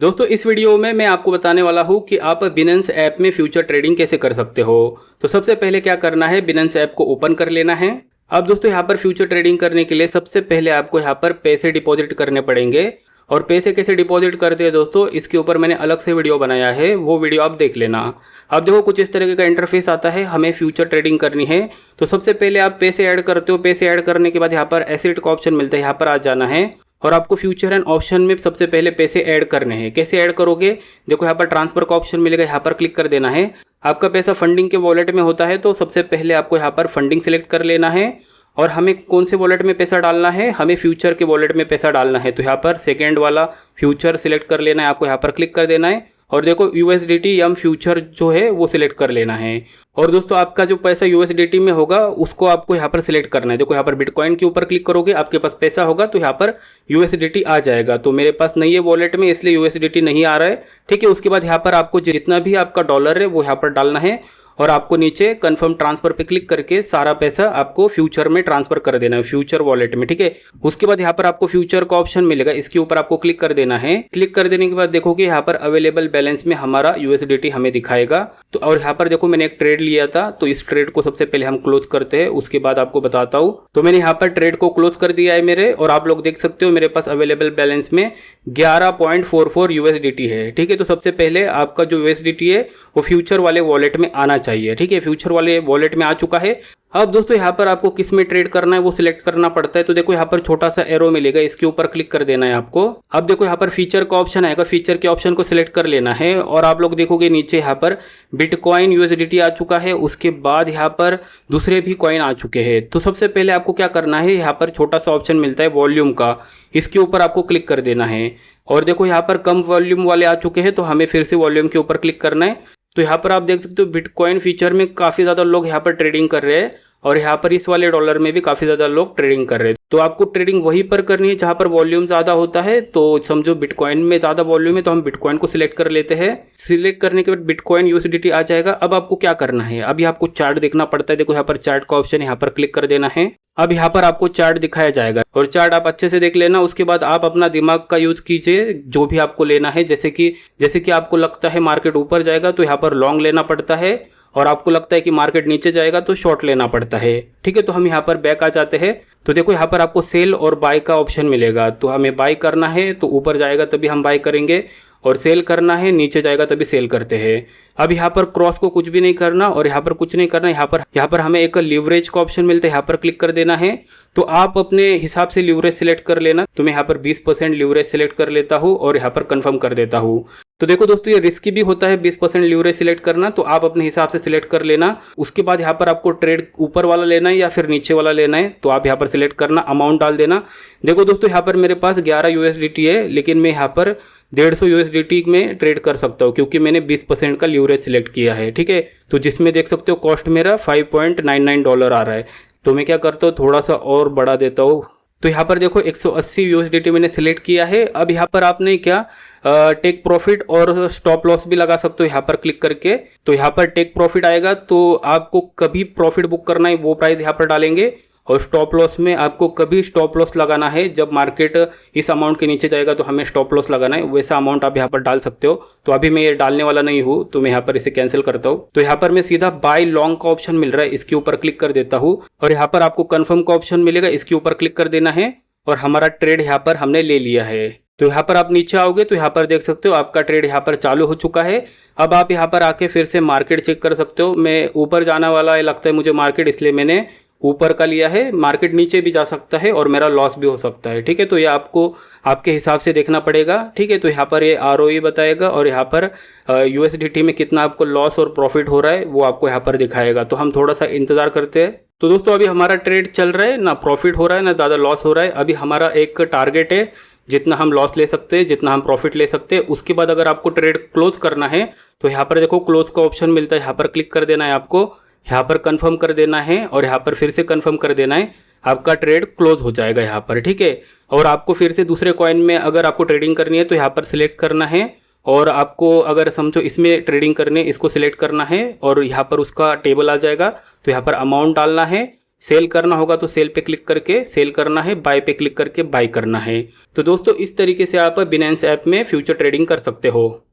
दोस्तों इस वीडियो में मैं आपको बताने वाला हूँ कि आप बिनेंस ऐप में फ्यूचर ट्रेडिंग कैसे कर सकते हो। तो सबसे पहले क्या करना है, बिनेंस ऐप को ओपन कर लेना है। अब दोस्तों यहाँ पर फ्यूचर ट्रेडिंग करने के लिए सबसे पहले आपको यहाँ पर पैसे डिपॉजिट करने पड़ेंगे। और पैसे कैसे डिपॉजिट करते हैं दोस्तों, इसके ऊपर मैंने अलग से वीडियो बनाया है, वो वीडियो आप देख लेना। अब देखो कुछ इस तरीके का इंटरफेस आता है, हमें फ्यूचर ट्रेडिंग करनी है। तो सबसे पहले आप पैसे ऐड करते हो, पैसे ऐड करने के बाद यहाँ पर एसेट का ऑप्शन मिलता है, यहाँ पर आ जाना है और आपको फ्यूचर एंड ऑप्शन में सबसे पहले पैसे ऐड करने हैं। कैसे ऐड करोगे, देखो यहाँ पर ट्रांसफर का ऑप्शन मिलेगा, यहाँ पर क्लिक कर देना है। आपका पैसा फंडिंग के वॉलेट में होता है, तो सबसे पहले आपको यहाँ पर फंडिंग सिलेक्ट कर लेना है। और हमें कौन से वॉलेट में पैसा डालना है, हमें फ्यूचर के वॉलेट में पैसा डालना है। तो यहाँ पर सेकेंड वाला फ्यूचर सिलेक्ट कर लेना है, आपको यहाँ पर क्लिक कर देना है। और देखो USDT या फ्यूचर जो है वो सिलेक्ट कर लेना है। और दोस्तों आपका जो पैसा USDT में होगा उसको आपको यहाँ पर सिलेक्ट करना है। देखो यहाँ पर बिटकॉइन के ऊपर क्लिक करोगे, आपके पास पैसा होगा तो यहाँ पर USDT आ जाएगा। तो मेरे पास नहीं है वॉलेट में, इसलिए USDT नहीं आ रहा है। ठीक है, उसके बाद यहाँ पर आपको जितना भी आपका डॉलर है वो यहाँ पर डालना है और आपको नीचे कंफर्म ट्रांसफर पे क्लिक करके सारा पैसा आपको फ्यूचर में ट्रांसफर कर देना है, फ्यूचर वॉलेट में। ठीक है, उसके बाद यहाँ पर आपको फ्यूचर का ऑप्शन मिलेगा, इसके ऊपर आपको क्लिक कर देना है। क्लिक कर देने के बाद देखोगे यहाँ पर अवेलेबल बैलेंस में हमारा USDT हमें दिखाएगा। तो और यहाँ पर देखो मैंने एक ट्रेड लिया था, तो इस ट्रेड को सबसे पहले हम क्लोज करते हैं, उसके बाद आपको बताता हूँ। तो मैंने यहाँ पर ट्रेड को क्लोज कर दिया है मेरे, और आप लोग देख सकते हो मेरे पास अवेलेबल बैलेंस में 11.44 USDT है। ठीक है, तो सबसे पहले आपका जो USDT है वो फ्यूचर वाले वॉलेट में आना चाहिए। ठीक है, फ्यूचर वाले वॉलेट में आ चुका है। अब दोस्तों यहाँ पर आपको किस में ट्रेड करना है वो सिलेक्ट करना पड़ता है। तो देखो यहाँ पर छोटा सा एरो मिलेगा, इसके ऊपर क्लिक कर देना है आपको। अब देखो यहाँ पर फीचर का ऑप्शन आएगा, फीचर के ऑप्शन को सिलेक्ट कर लेना है। और आप लोग देखोगे नीचे यहाँ पर बिटकॉइन USDT आ चुका है, उसके बाद यहाँ पर दूसरे भी कॉइन आ चुके हैं। तो सबसे पहले आपको क्या करना है, यहाँ पर छोटा सा ऑप्शन मिलता है वॉल्यूम का, इसके ऊपर आपको क्लिक कर देना है। और देखो यहाँ पर कम वॉल्यूम वाले आ चुके हैं, तो हमें फिर से वॉल्यूम के ऊपर क्लिक करना है। तो यहाँ पर आप देख सकते हो बिटकॉइन फीचर में काफ़ी ज़्यादा लोग यहाँ पर ट्रेडिंग कर रहे हैं, और यहाँ पर इस वाले डॉलर में भी काफ़ी ज़्यादा लोग ट्रेडिंग कर रहे हैं। तो आपको ट्रेडिंग वहीं पर करनी है जहाँ पर वॉल्यूम ज़्यादा होता है। तो समझो बिटकॉइन में ज़्यादा वॉल्यूम है, तो हम बिटकॉइन को सिलेक्ट कर लेते हैं। सिलेक्ट करने के बाद बिटकॉइन USDT आ जाएगा। अब आपको क्या करना है, अभी आपको चार्ट देखना पड़ता है। देखो यहाँ पर चार्ट का ऑप्शन, यहाँ पर क्लिक कर देना है। अब यहाँ पर आपको चार्ट दिखाया जाएगा, और चार्ट आप अच्छे से देख लेना। उसके बाद आप अपना दिमाग का यूज कीजिए, जो भी आपको लेना है। जैसे कि आपको लगता है मार्केट ऊपर जाएगा तो यहाँ पर लॉन्ग लेना पड़ता है, और आपको लगता है कि मार्केट नीचे जाएगा तो शॉर्ट लेना पड़ता है। ठीक है, तो हम यहाँ पर बैक आ जाते हैं। तो देखो यहाँ पर आपको सेल और बाय का ऑप्शन मिलेगा। तो हमें बाय करना है तो ऊपर जाएगा तभी हम बाय करेंगे, और सेल करना है नीचे जाएगा तभी सेल करते हैं। अब यहाँ पर क्रॉस को कुछ भी नहीं करना, और यहाँ पर कुछ नहीं करना। यहाँ पर हमें एक लीवरेज का ऑप्शन मिलता है, यहाँ पर क्लिक कर देना है। तो आप अपने हिसाब से लीवरेज सिलेक्ट कर लेना। तो मैं यहाँ पर 20% लीवरेज सिलेक्ट कर लेता हूँ और यहाँ पर कंफर्म कर देता हूँ। तो देखो दोस्तों ये रिस्की भी होता है 20% लीवरेज सिलेक्ट करना, तो आप अपने हिसाब से सिलेक्ट कर लेना। उसके बाद यहाँ पर आपको ट्रेड ऊपर वाला लेना है या फिर नीचे वाला लेना है, तो आप यहाँ पर सिलेक्ट करना, अमाउंट डाल देना। देखो दोस्तों यहाँ पर मेरे पास 11 USDT है, लेकिन मैं यहाँ पर 150 USDT में ट्रेड कर सकता हूँ, क्योंकि मैंने 20% का लीवरेज सिलेक्ट किया है। ठीक है, तो जिसमें देख सकते हो कॉस्ट मेरा $5.99 आ रहा है। तो मैं क्या करता हूँ, थोड़ा सा और बढ़ा देता हूँ। तो यहाँ पर देखो 180 USDT मैंने सिलेक्ट किया है। अब यहाँ पर आपने क्या टेक प्रॉफिट और स्टॉप लॉस भी लगा सकते हो यहाँ पर क्लिक करके। तो यहाँ पर टेक प्रॉफिट आएगा, तो आपको कभी प्रॉफिट बुक करना है वो प्राइस यहाँ पर डालेंगे, और स्टॉप लॉस में आपको कभी स्टॉप लॉस लगाना है जब मार्केट इस अमाउंट के नीचे जाएगा तो हमें स्टॉप लॉस लगाना है, वैसा अमाउंट आप यहाँ पर डाल सकते हो। तो अभी मैं ये डालने वाला नहीं हूँ, तो मैं यहाँ पर इसे कैंसिल करता हूँ। तो यहाँ पर मैं सीधा बाय लॉन्ग का ऑप्शन मिल रहा है, इसके ऊपर क्लिक कर देता हूँ, और यहाँ पर आपको कन्फर्म का ऑप्शन मिलेगा, इसके ऊपर क्लिक कर देना है। और हमारा ट्रेड यहाँ पर हमने ले लिया है। तो यहाँ पर आप नीचे आओगे तो यहाँ पर देख सकते हो आपका ट्रेड यहाँ पर चालू हो चुका है। अब आप यहाँ पर आके फिर से मार्केट चेक कर सकते हो। मैं ऊपर जाने वाला लगता है मुझे मार्केट, इसलिए मैंने ऊपर का लिया है। मार्केट नीचे भी जा सकता है और मेरा लॉस भी हो सकता है। ठीक है, तो ये आपको आपके हिसाब से देखना पड़ेगा। ठीक है, तो यहाँ पर ये ROE बताएगा, और यहाँ पर USDT में कितना आपको लॉस और प्रॉफिट हो रहा है वो आपको यहाँ पर दिखाएगा। तो हम थोड़ा सा इंतजार करते हैं। तो दोस्तों अभी हमारा ट्रेड चल रहा है, ना प्रॉफिट हो रहा है ना ज़्यादा लॉस हो रहा है। अभी हमारा एक टारगेट है, जितना हम लॉस ले सकते हैं जितना हम प्रॉफिट ले सकते हैं। उसके बाद अगर आपको ट्रेड क्लोज करना है तो यहाँ पर देखो क्लोज का ऑप्शन मिलता है, यहाँ पर क्लिक कर देना है आपको। यहाँ पर कंफर्म कर देना है, और यहाँ पर फिर से कंफर्म कर देना है। आपका ट्रेड क्लोज हो जाएगा यहाँ पर। ठीक है, और आपको फिर से दूसरे कॉइन में अगर आपको ट्रेडिंग करनी है तो यहाँ पर सिलेक्ट करना है, और आपको अगर समझो इसमें ट्रेडिंग करनी है इसको सिलेक्ट करना है, और यहाँ पर उसका टेबल आ जाएगा। तो यहाँ पर अमाउंट डालना है, सेल करना होगा तो सेल पे क्लिक करके सेल करना है, बाय पे क्लिक करके बाय करना है। तो दोस्तों इस तरीके से आप बिनेंस ऐप में फ्यूचर ट्रेडिंग कर सकते हो।